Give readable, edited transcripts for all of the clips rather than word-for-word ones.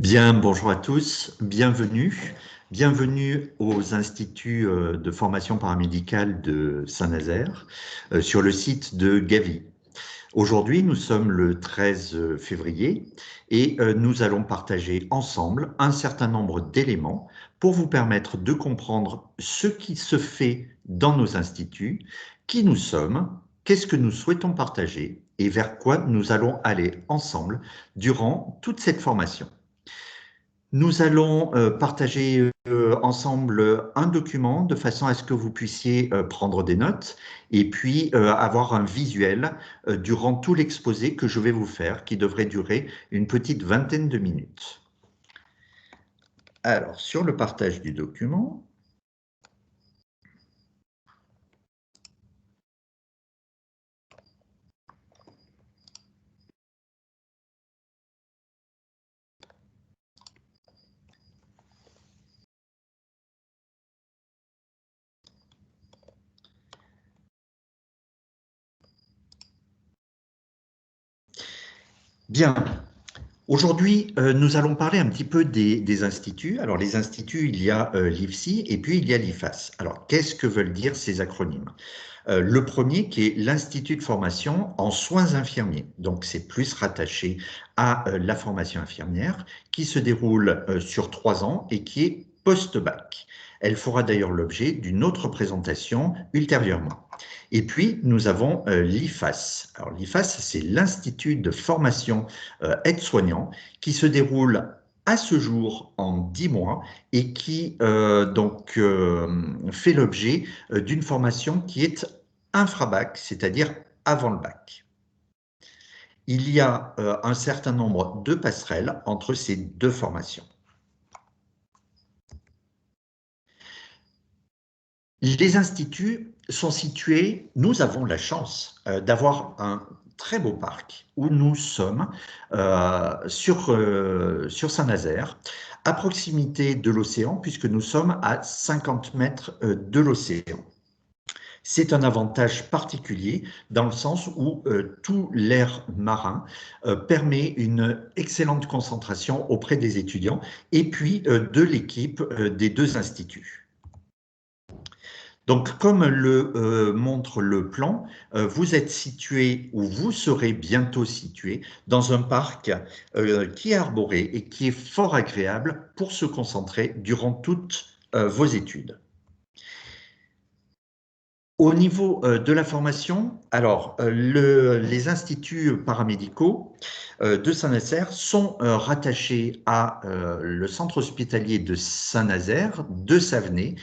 Bien, bonjour à tous, bienvenue. Bienvenue aux instituts de formation paramédicale de Saint-Nazaire sur le site de Gavi. Aujourd'hui, nous sommes le 13 février et nous allons partager ensemble un certain nombre d'éléments pour vous permettre de comprendre ce qui se fait dans nos instituts, qui nous sommes, qu'est-ce que nous souhaitons partager et vers quoi nous allons aller ensemble durant toute cette formation. Nous allons partager ensemble un document de façon à ce que vous puissiez prendre des notes et puis avoir un visuel durant tout l'exposé que je vais vous faire, qui devrait durer une petite vingtaine de minutes. Alors, sur le partage du document, bien. Aujourd'hui, nous allons parler un petit peu des instituts. Alors, les instituts, il y a l'IFSI et puis il y a l'IFAS. Alors, qu'est-ce que veulent dire ces acronymes? Le premier qui est l'Institut de formation en soins infirmiers. Donc, c'est plus rattaché à la formation infirmière qui se déroule sur 3 ans et qui est post-bac. Elle fera d'ailleurs l'objet d'une autre présentation ultérieurement. Et puis, nous avons l'IFAS. Alors, l'IFAS, c'est l'Institut de formation aide-soignant qui se déroule à ce jour en 10 mois et qui fait l'objet d'une formation qui est infra-bac, c'est-à-dire avant le bac. Il y a un certain nombre de passerelles entre ces deux formations. Les instituts sont situés, nous avons la chance d'avoir un très beau parc où nous sommes sur Saint-Nazaire, à proximité de l'océan, puisque nous sommes à 50 mètres de l'océan. C'est un avantage particulier dans le sens où tout l'air marin permet une excellente concentration auprès des étudiants et puis de l'équipe des deux instituts. Donc, comme le montre le plan, vous êtes situé ou vous serez bientôt situé dans un parc qui est arboré et qui est fort agréable pour se concentrer durant toutes vos études. Au niveau de la formation, alors les instituts paramédicaux de Saint-Nazaire sont rattachés à le centre hospitalier de Saint-Nazaire, de Savenay,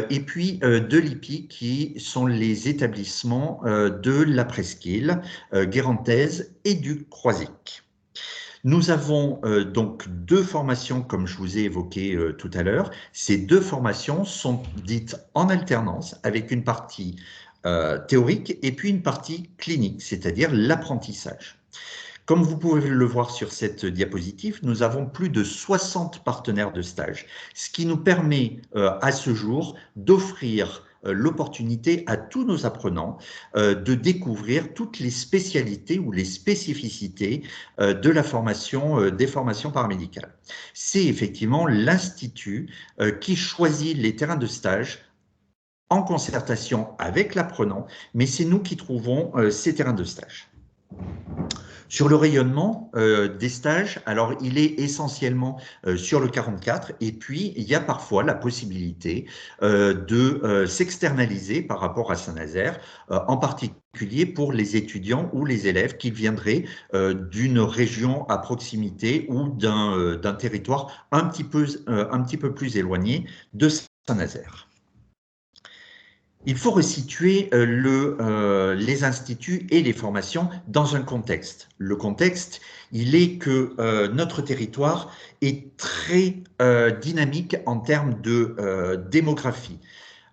et puis de l'IPI, qui sont les établissements de la Presqu'île, Guérantaise et du Croisic. Nous avons donc deux formations, comme je vous ai évoqué tout à l'heure. Ces deux formations sont dites en alternance, avec une partie théorique et puis une partie clinique, c'est-à-dire l'apprentissage. Comme vous pouvez le voir sur cette diapositive, nous avons plus de 60 partenaires de stage, ce qui nous permet à ce jour d'offrir l'opportunité à tous nos apprenants de découvrir toutes les spécialités ou les spécificités de la formation, des formations paramédicales. C'est effectivement l'Institut qui choisit les terrains de stage en concertation avec l'apprenant, mais c'est nous qui trouvons ces terrains de stage. Sur le rayonnement des stages, alors il est essentiellement sur le 44 et puis il y a parfois la possibilité de s'externaliser par rapport à Saint-Nazaire, en particulier pour les étudiants ou les élèves qui viendraient d'une région à proximité ou d'un territoire un petit peu plus éloigné de Saint-Nazaire. Il faut resituer les instituts et les formations dans un contexte. Le contexte, il est que notre territoire est très dynamique en termes de démographie.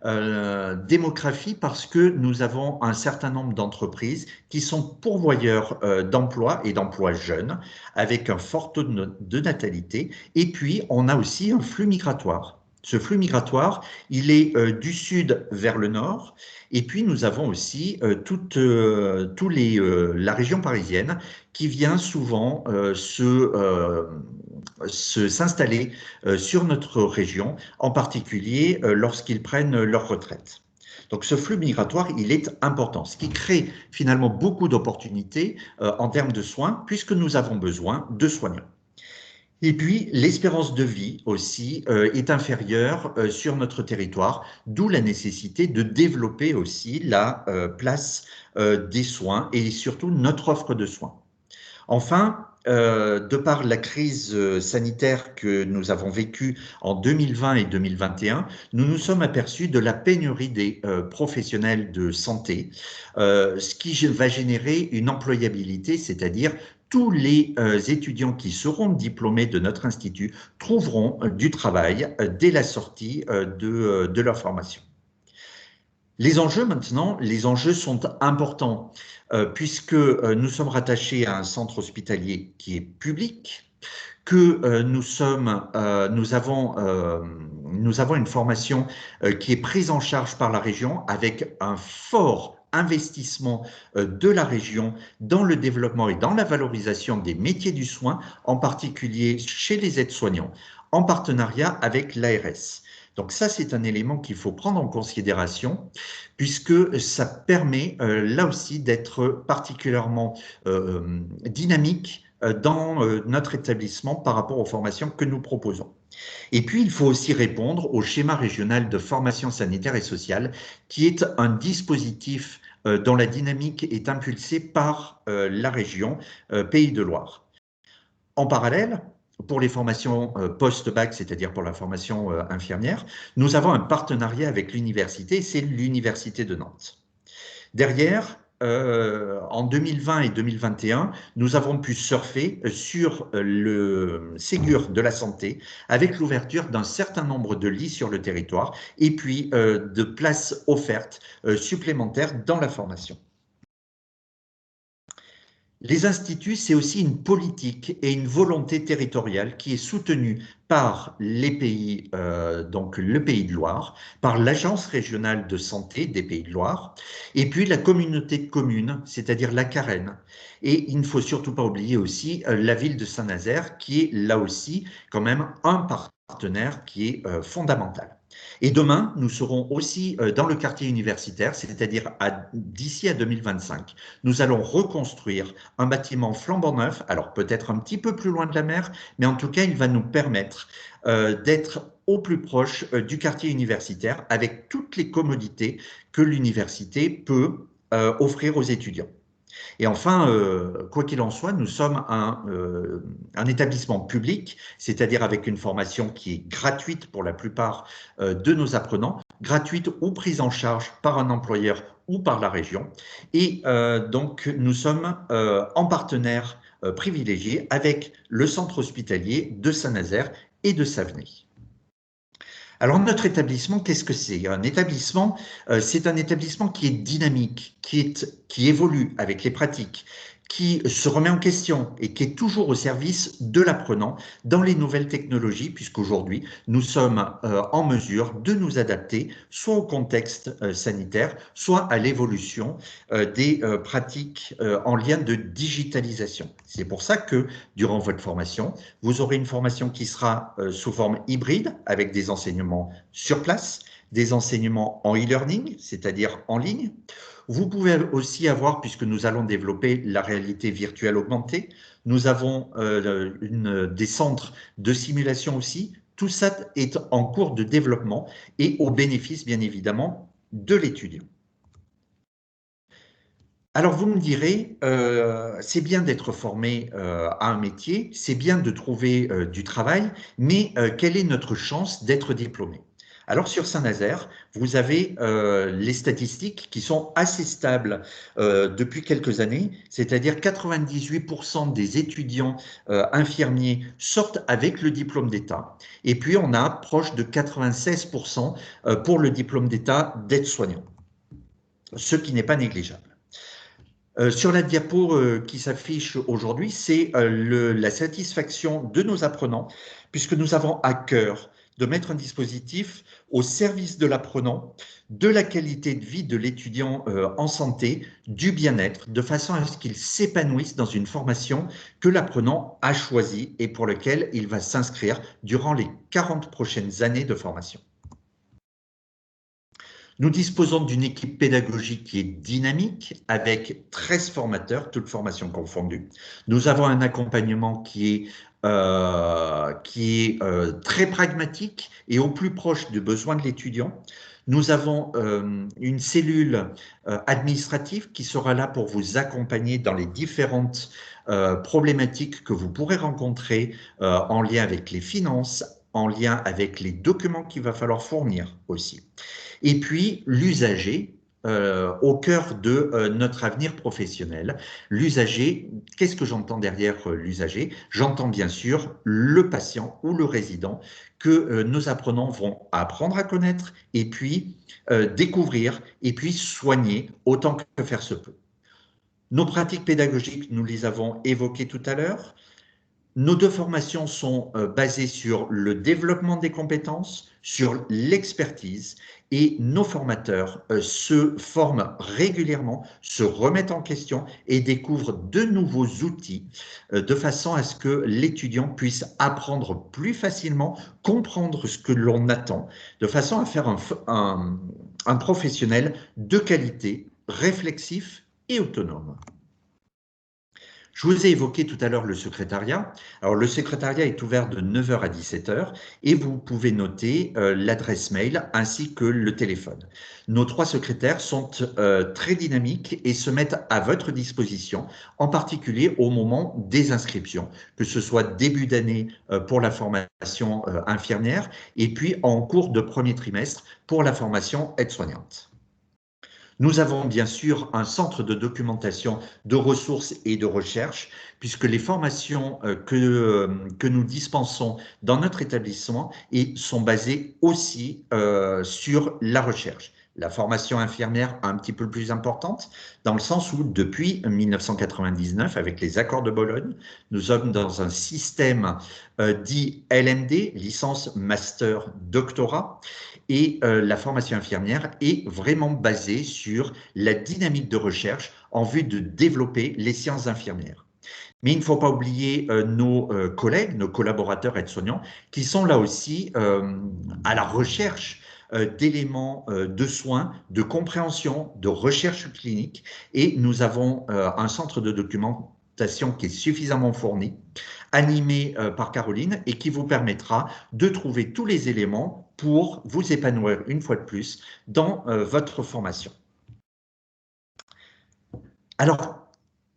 Démographie parce que nous avons un certain nombre d'entreprises qui sont pourvoyeurs d'emplois et d'emplois jeunes, avec un fort taux de natalité, et puis on a aussi un flux migratoire. Ce flux migratoire, il est du sud vers le nord, et puis nous avons aussi la région parisienne qui vient souvent s'installer sur notre région, en particulier lorsqu'ils prennent leur retraite. Donc ce flux migratoire, il est important, ce qui crée finalement beaucoup d'opportunités en termes de soins, puisque nous avons besoin de soignants. Et puis, l'espérance de vie aussi est inférieure sur notre territoire, d'où la nécessité de développer aussi la place des soins et surtout notre offre de soins. Enfin, de par la crise sanitaire que nous avons vécue en 2020 et 2021, nous nous sommes aperçus de la pénurie des professionnels de santé, ce qui va générer une employabilité, c'est-à-dire tous les étudiants qui seront diplômés de notre institut trouveront du travail dès la sortie de leur formation. Les enjeux maintenant, les enjeux sont importants puisque nous sommes rattachés à un centre hospitalier qui est public, que nous avons une formation qui est prise en charge par la région avec un fort investissement de la région dans le développement et dans la valorisation des métiers du soin, en particulier chez les aides-soignants, en partenariat avec l'ARS. Donc ça, c'est un élément qu'il faut prendre en considération, puisque ça permet là aussi d'être particulièrement dynamique dans notre établissement par rapport aux formations que nous proposons. Et puis, il faut aussi répondre au schéma régional de formation sanitaire et sociale, qui est un dispositif dont la dynamique est impulsée par la région Pays de Loire. En parallèle, pour les formations post-bac, c'est-à-dire pour la formation infirmière, nous avons un partenariat avec l'université, c'est l'Université de Nantes. Derrière, en 2020 et 2021, nous avons pu surfer sur le Ségur de la santé avec l'ouverture d'un certain nombre de lits sur le territoire et puis de places offertes supplémentaires dans la formation. Les instituts, c'est aussi une politique et une volonté territoriale qui est soutenue par les pays, donc le Pays de Loire, par l'Agence régionale de santé des Pays de Loire, et puis la communauté de communes, c'est-à-dire la Carène. Et il ne faut surtout pas oublier aussi la ville de Saint-Nazaire, qui est là aussi quand même un partenaire qui est fondamental. Et demain, nous serons aussi dans le quartier universitaire, c'est-à-dire d'ici à 2025. Nous allons reconstruire un bâtiment flambant neuf, alors peut-être un petit peu plus loin de la mer, mais en tout cas, il va nous permettre d'être au plus proche du quartier universitaire avec toutes les commodités que l'université peut offrir aux étudiants. Et enfin, quoi qu'il en soit, nous sommes un établissement public, c'est-à-dire avec une formation qui est gratuite pour la plupart de nos apprenants, gratuite ou prise en charge par un employeur ou par la région. Et donc, nous sommes en partenaire privilégié avec le centre hospitalier de Saint-Nazaire et de Savenay. Alors notre établissement, qu'est-ce que c'est? Un établissement, c'est un établissement qui est dynamique, qui évolue avec les pratiques, qui se remet en question et qui est toujours au service de l'apprenant dans les nouvelles technologies, puisqu'aujourd'hui, nous sommes en mesure de nous adapter soit au contexte sanitaire, soit à l'évolution des pratiques en lien de digitalisation. C'est pour ça que, durant votre formation, vous aurez une formation qui sera sous forme hybride, avec des enseignements sur place, des enseignements en e-learning, c'est-à-dire en ligne. Vous pouvez aussi avoir, puisque nous allons développer la réalité virtuelle augmentée, nous avons des centres de simulation aussi. Tout ça est en cours de développement et au bénéfice, bien évidemment, de l'étudiant. Alors vous me direz, c'est bien d'être formé à un métier, c'est bien de trouver du travail, mais quelle est notre chance d'être diplômé? Alors sur Saint-Nazaire, vous avez les statistiques qui sont assez stables depuis quelques années, c'est-à-dire 98% des étudiants infirmiers sortent avec le diplôme d'État, et puis on a proche de 96% pour le diplôme d'État d'aide-soignant, ce qui n'est pas négligeable. Sur la diapo qui s'affiche aujourd'hui, c'est la satisfaction de nos apprenants, puisque nous avons à cœur de mettre un dispositif au service de l'apprenant, de la qualité de vie de l'étudiant en santé, du bien-être, de façon à ce qu'il s'épanouisse dans une formation que l'apprenant a choisie et pour laquelle il va s'inscrire durant les 40 prochaines années de formation. Nous disposons d'une équipe pédagogique qui est dynamique avec 13 formateurs, toutes formations confondues. Nous avons un accompagnement qui est très pragmatique et au plus proche des besoins de l'étudiant. Nous avons une cellule administrative qui sera là pour vous accompagner dans les différentes problématiques que vous pourrez rencontrer en lien avec les finances, en lien avec les documents qu'il va falloir fournir aussi. Et puis, l'usager, au cœur de notre avenir professionnel. L'usager, qu'est-ce que j'entends derrière l'usager? J'entends bien sûr le patient ou le résident que nos apprenants vont apprendre à connaître et puis découvrir et puis soigner autant que faire se peut. Nos pratiques pédagogiques, nous les avons évoquées tout à l'heure. Nos deux formations sont basées sur le développement des compétences, sur l'expertise, et nos formateurs se forment régulièrement, se remettent en question et découvrent de nouveaux outils de façon à ce que l'étudiant puisse apprendre plus facilement, comprendre ce que l'on attend, de façon à faire un professionnel de qualité, réflexif et autonome. Je vous ai évoqué tout à l'heure le secrétariat. Alors, le secrétariat est ouvert de 9 h à 17 h et vous pouvez noter l'adresse mail ainsi que le téléphone. Nos 3 secrétaires sont très dynamiques et se mettent à votre disposition, en particulier au moment des inscriptions, que ce soit début d'année pour la formation infirmière et puis en cours de premier trimestre pour la formation aide-soignante. Nous avons bien sûr un centre de documentation de ressources et de recherche, puisque les formations que nous dispensons dans notre établissement sont basées aussi sur la recherche. La formation infirmière un petit peu plus importante, dans le sens où depuis 1999, avec les accords de Bologne, nous sommes dans un système dit LMD, licence, master, doctorat, et la formation infirmière est vraiment basée sur la dynamique de recherche en vue de développer les sciences infirmières. Mais il ne faut pas oublier nos collègues, nos collaborateurs aides-soignants, qui sont là aussi à la recherche d'éléments de soins, de compréhension, de recherche clinique. Et nous avons un centre de documentation qui est suffisamment fourni, animé par Caroline, et qui vous permettra de trouver tous les éléments pour vous épanouir une fois de plus dans votre formation. Alors,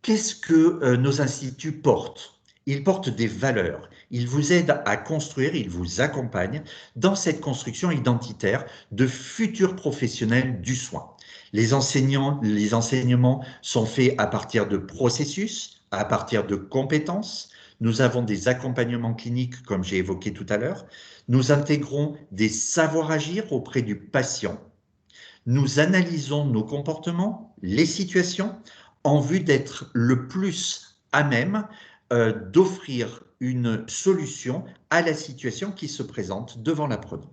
qu'est-ce que nos instituts portent? Ils portent des valeurs. Ils vous aident à construire, ils vous accompagnent dans cette construction identitaire de futurs professionnels du soin. Les enseignements sont faits à partir de processus, à partir de compétences. Nous avons des accompagnements cliniques, comme j'ai évoqué tout à l'heure. Nous intégrons des savoirs-agir auprès du patient. Nous analysons nos comportements, les situations, en vue d'être le plus à même d'offrir une solution à la situation qui se présente devant l'apprenant.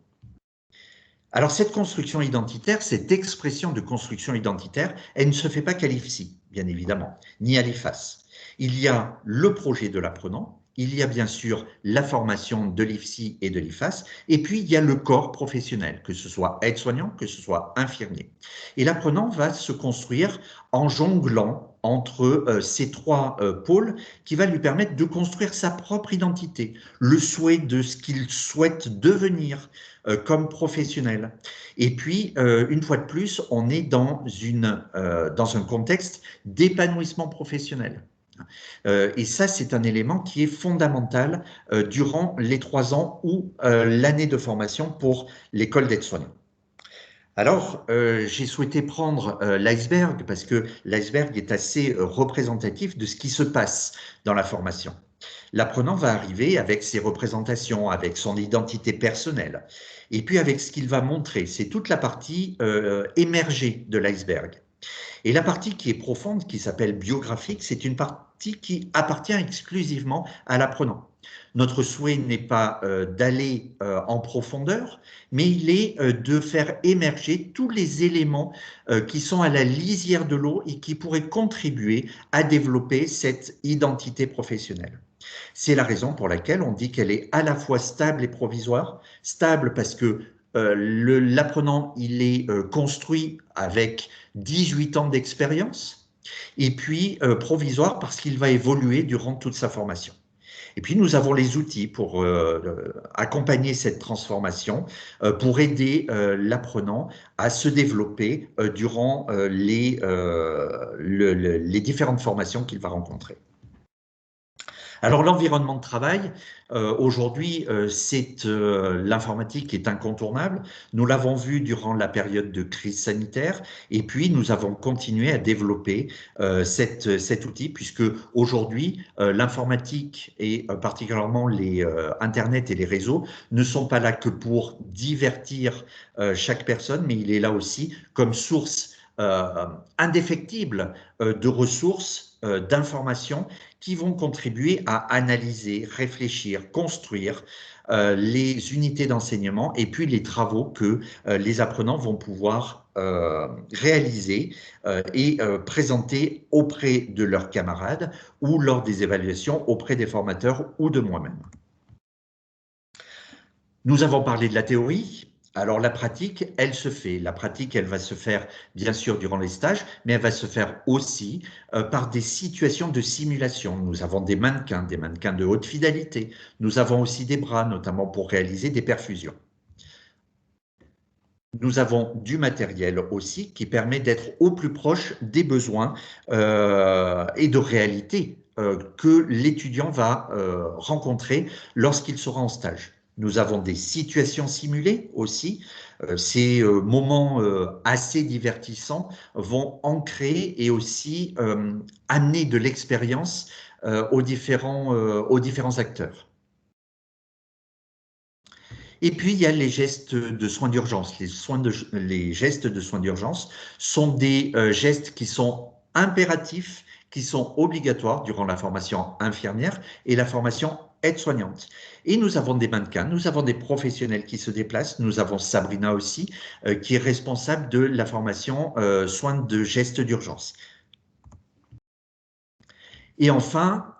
Alors cette construction identitaire, cette expression de construction identitaire, elle ne se fait pas qu'à l'IFSI, bien évidemment, ni à l'IFAS. Il y a le projet de l'apprenant, il y a bien sûr la formation de l'IFSI et de l'IFAS, et puis il y a le corps professionnel, que ce soit aide-soignant, que ce soit infirmier. Et l'apprenant va se construire en jonglant entre ces 3 pôles qui va lui permettre de construire sa propre identité, le souhait de ce qu'il souhaite devenir comme professionnel. Et puis, une fois de plus, on est dans un contexte d'épanouissement professionnel. Et ça, c'est un élément qui est fondamental durant les 3 ans ou l'année de formation pour l'école d'aide-soignant. Alors, j'ai souhaité prendre l'iceberg parce que l'iceberg est assez représentatif de ce qui se passe dans la formation. L'apprenant va arriver avec ses représentations, avec son identité personnelle, et puis avec ce qu'il va montrer. C'est toute la partie émergée de l'iceberg. Et la partie qui est profonde, qui s'appelle biographique, c'est une partie qui appartient exclusivement à l'apprenant. Notre souhait n'est pas d'aller en profondeur, mais il est de faire émerger tous les éléments qui sont à la lisière de l'eau et qui pourraient contribuer à développer cette identité professionnelle. C'est la raison pour laquelle on dit qu'elle est à la fois stable et provisoire. Stable parce que l'apprenant, il est construit avec 18 ans d'expérience, et puis provisoire parce qu'il va évoluer durant toute sa formation. Et puis nous avons les outils pour accompagner cette transformation, pour aider l'apprenant à se développer durant les différentes formations qu'il va rencontrer. Alors l'environnement de travail, aujourd'hui, l'informatique est incontournable. Nous l'avons vu durant la période de crise sanitaire, et puis nous avons continué à développer cet outil, puisque aujourd'hui, l'informatique et particulièrement les Internet et les réseaux ne sont pas là que pour divertir chaque personne, mais il est là aussi comme source indéfectible de ressources, d'informations qui vont contribuer à analyser, réfléchir, construire les unités d'enseignement et puis les travaux que les apprenants vont pouvoir réaliser et présenter auprès de leurs camarades ou lors des évaluations auprès des formateurs ou de moi-même. Nous avons parlé de la théorie. Alors la pratique, elle se fait. La pratique, elle va se faire bien sûr durant les stages, mais elle va se faire aussi par des situations de simulation. Nous avons des mannequins de haute fidélité. Nous avons aussi des bras, notamment pour réaliser des perfusions. Nous avons du matériel aussi qui permet d'être au plus proche des besoins et de réalités que l'étudiant va rencontrer lorsqu'il sera en stage. Nous avons des situations simulées aussi. Ces moments assez divertissants vont ancrer et aussi amener de l'expérience aux différents acteurs. Et puis, il y a les gestes de soins d'urgence. Les gestes de soins d'urgence sont des gestes qui sont impératifs, qui sont obligatoires durant la formation infirmière et la formation aide-soignante. Et nous avons des mannequins, nous avons des professionnels qui se déplacent. Nous avons Sabrina aussi, qui est responsable de la formation soins de gestes d'urgence. Et enfin,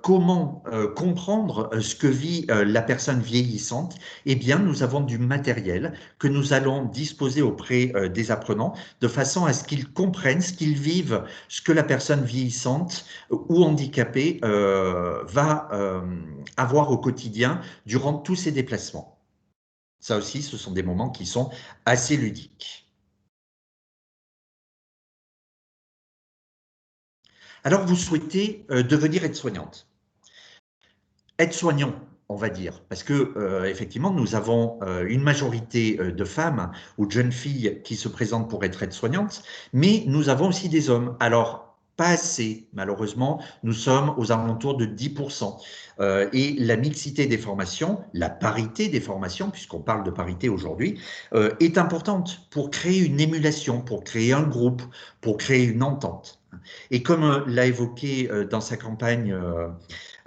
comment comprendre ce que vit la personne vieillissante? Eh bien, nous avons du matériel que nous allons disposer auprès des apprenants de façon à ce qu'ils comprennent, ce qu'ils vivent, ce que la personne vieillissante ou handicapée va avoir au quotidien durant tous ses déplacements. Ça aussi, ce sont des moments qui sont assez ludiques. Alors, vous souhaitez devenir aide-soignante. Aide-soignant, on va dire, parce que effectivement, nous avons une majorité de femmes ou de jeunes filles qui se présentent pour être aides-soignantes, mais nous avons aussi des hommes. Alors, pas assez, malheureusement, nous sommes aux alentours de 10%. Et la mixité des formations, la parité des formations, puisqu'on parle de parité aujourd'hui, est importante pour créer une émulation, pour créer un groupe, pour créer une entente. Et comme l'a évoqué dans sa campagne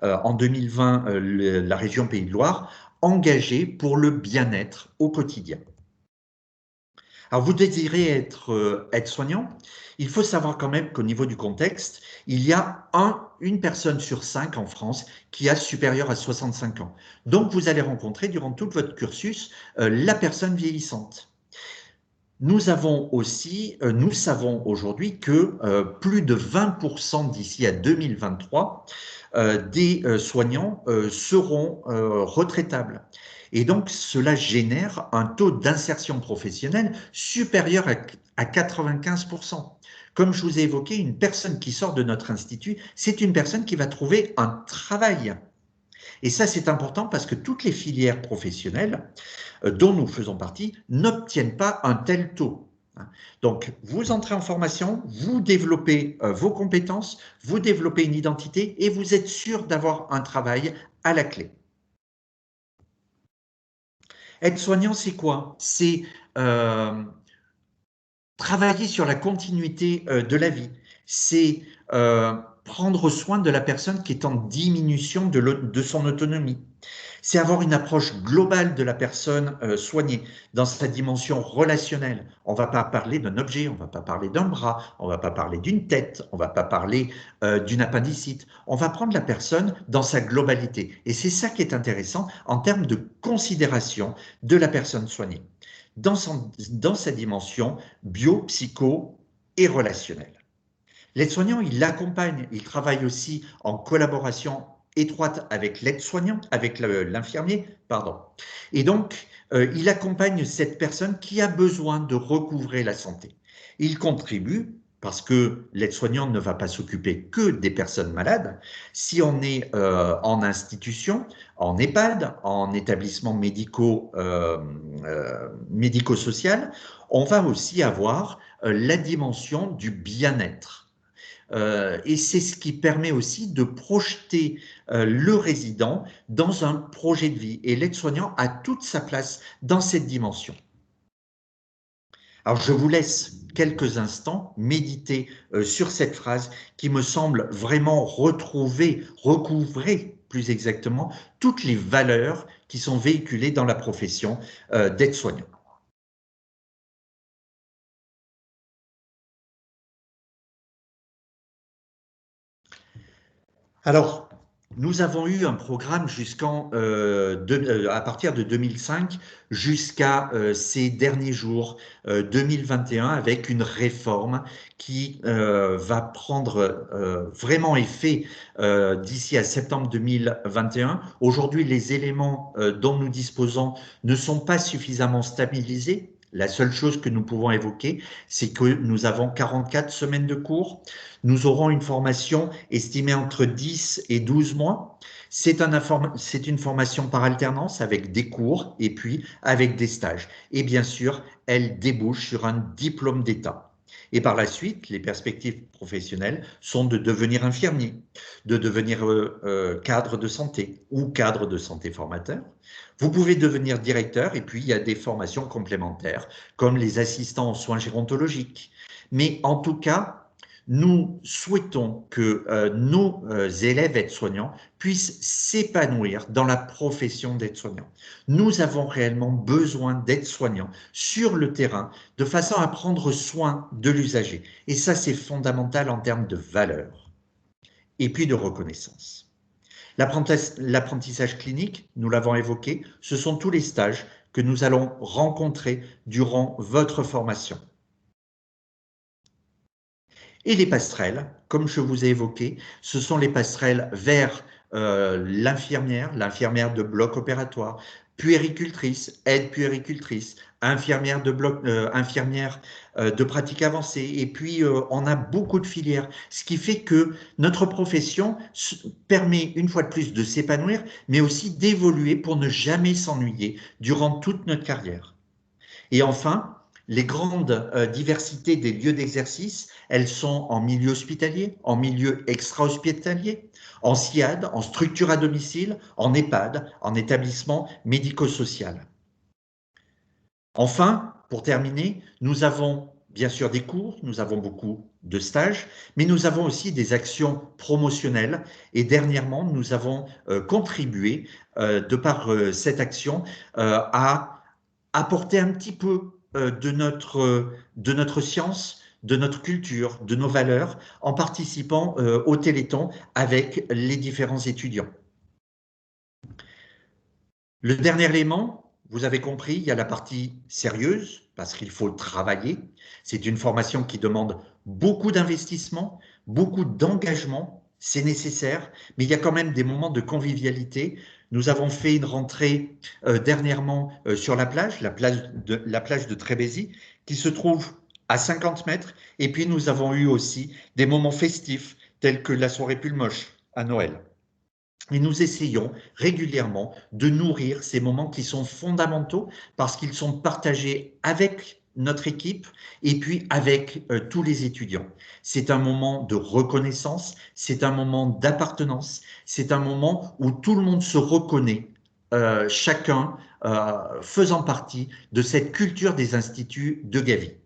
en 2020 la région Pays de Loire, engagée pour le bien-être au quotidien. Alors, vous désirez être aide-soignant. Il faut savoir quand même qu'au niveau du contexte, il y a une personne sur 5 en France qui a supérieur à 65 ans. Donc, vous allez rencontrer durant tout votre cursus la personne vieillissante. Nous avons aussi, nous savons aujourd'hui que plus de 20% d'ici à 2023 des soignants seront retraitables. Et donc, cela génère un taux d'insertion professionnelle supérieur à 95%. Comme je vous ai évoqué, une personne qui sort de notre institut, c'est une personne qui va trouver un travail. Et ça, c'est important parce que toutes les filières professionnelles dont nous faisons partie n'obtiennent pas un tel taux. Donc, vous entrez en formation, vous développez vos compétences, vous développez une identité et vous êtes sûr d'avoir un travail à la clé. Être soignant, c'est quoi? C'est travailler sur la continuité de la vie. C'est prendre soin de la personne qui est en diminution de son autonomie. C'est avoir une approche globale de la personne soignée dans sa dimension relationnelle. On ne va pas parler d'un objet, on ne va pas parler d'un bras, on ne va pas parler d'une tête, on ne va pas parler d'une appendicite. On va prendre la personne dans sa globalité. Et c'est ça qui est intéressant en termes de considération de la personne soignée, dans sa dimension bio, psycho et relationnelle. L'aide-soignant, il l'accompagne, il travaille aussi en collaboration étroite avec l'aide-soignant, avec l'infirmier, pardon. Et donc, il accompagne cette personne qui a besoin de recouvrer la santé. Il contribue, parce que l'aide-soignant ne va pas s'occuper que des personnes malades. Si on est en institution, en EHPAD, en établissement médico-social, on va aussi avoir la dimension du bien-être. Et c'est ce qui permet aussi de projeter le résident dans un projet de vie. Et l'aide-soignant a toute sa place dans cette dimension. Alors je vous laisse quelques instants méditer sur cette phrase qui me semble vraiment recouvrer plus exactement toutes les valeurs qui sont véhiculées dans la profession d'aide-soignant. Alors, nous avons eu un programme à partir de 2005 jusqu'à ces derniers jours 2021 avec une réforme qui va prendre vraiment effet d'ici à septembre 2021. Aujourd'hui, les éléments dont nous disposons ne sont pas suffisamment stabilisés. La seule chose que nous pouvons évoquer, c'est que nous avons 44 semaines de cours. Nous aurons une formation estimée entre 10 et 12 mois. C'est une formation par alternance avec des cours et puis avec des stages. Et bien sûr, elle débouche sur un diplôme d'État. Et par la suite, les perspectives professionnelles sont de devenir infirmier, de devenir cadre de santé ou cadre de santé formateur. Vous pouvez devenir directeur et puis il y a des formations complémentaires comme les assistants en soins gérontologiques. Mais en tout cas, nous souhaitons que nos élèves aides-soignants puissent s'épanouir dans la profession d'aide-soignant. Nous avons réellement besoin d'aides-soignants sur le terrain de façon à prendre soin de l'usager. Et ça, c'est fondamental en termes de valeur et puis de reconnaissance. L'apprentissage clinique, nous l'avons évoqué, ce sont tous les stages que nous allons rencontrer durant votre formation. Et les passerelles, comme je vous ai évoqué, ce sont les passerelles vers l'infirmière de bloc opératoire, puéricultrice, aide puéricultrice, infirmière de pratique avancée. Et puis, on a beaucoup de filières, ce qui fait que notre profession permet une fois de plus de s'épanouir, mais aussi d'évoluer pour ne jamais s'ennuyer durant toute notre carrière. Et enfin, les grandes diversités des lieux d'exercice, elles sont en milieu hospitalier, en milieu extra-hospitalier, en SIAD, en structure à domicile, en EHPAD, en établissement médico-social. Enfin, pour terminer, nous avons bien sûr des cours, nous avons beaucoup de stages, mais nous avons aussi des actions promotionnelles. Et dernièrement, nous avons contribué, de par cette action, à apporter un petit peu de notre science, de notre culture, de nos valeurs, en participant au Téléthon avec les différents étudiants. Le dernier élément, vous avez compris, il y a la partie sérieuse, parce qu'il faut travailler. C'est une formation qui demande beaucoup d'investissement, beaucoup d'engagement, c'est nécessaire, mais il y a quand même des moments de convivialité. Nous avons fait une rentrée dernièrement sur la plage de Trébézy, qui se trouve à 50 mètres, et puis nous avons eu aussi des moments festifs, tels que la soirée Pulmoche à Noël. Et nous essayons régulièrement de nourrir ces moments qui sont fondamentaux parce qu'ils sont partagés avec notre équipe et puis avec tous les étudiants. C'est un moment de reconnaissance, c'est un moment d'appartenance, c'est un moment où tout le monde se reconnaît, chacun faisant partie de cette culture des instituts de Gavie.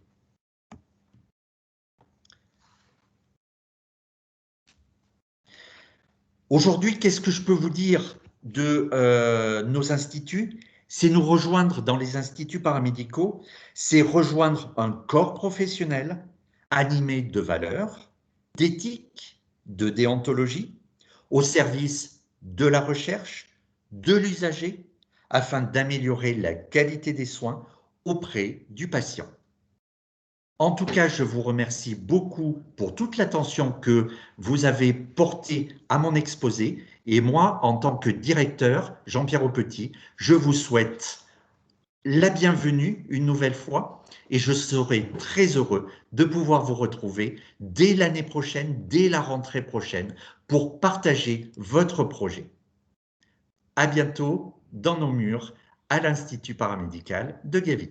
Aujourd'hui, qu'est-ce que je peux vous dire de nos instituts? C'est nous rejoindre dans les instituts paramédicaux, c'est rejoindre un corps professionnel animé de valeurs, d'éthique, de déontologie, au service de la recherche, de l'usager, afin d'améliorer la qualité des soins auprès du patient. En tout cas, je vous remercie beaucoup pour toute l'attention que vous avez portée à mon exposé. Et moi, en tant que directeur, Jean-Pierre Aupetit, je vous souhaite la bienvenue une nouvelle fois et je serai très heureux de pouvoir vous retrouver dès l'année prochaine, dès la rentrée prochaine, pour partager votre projet. À bientôt dans nos murs à l'Institut paramédical de Gavy.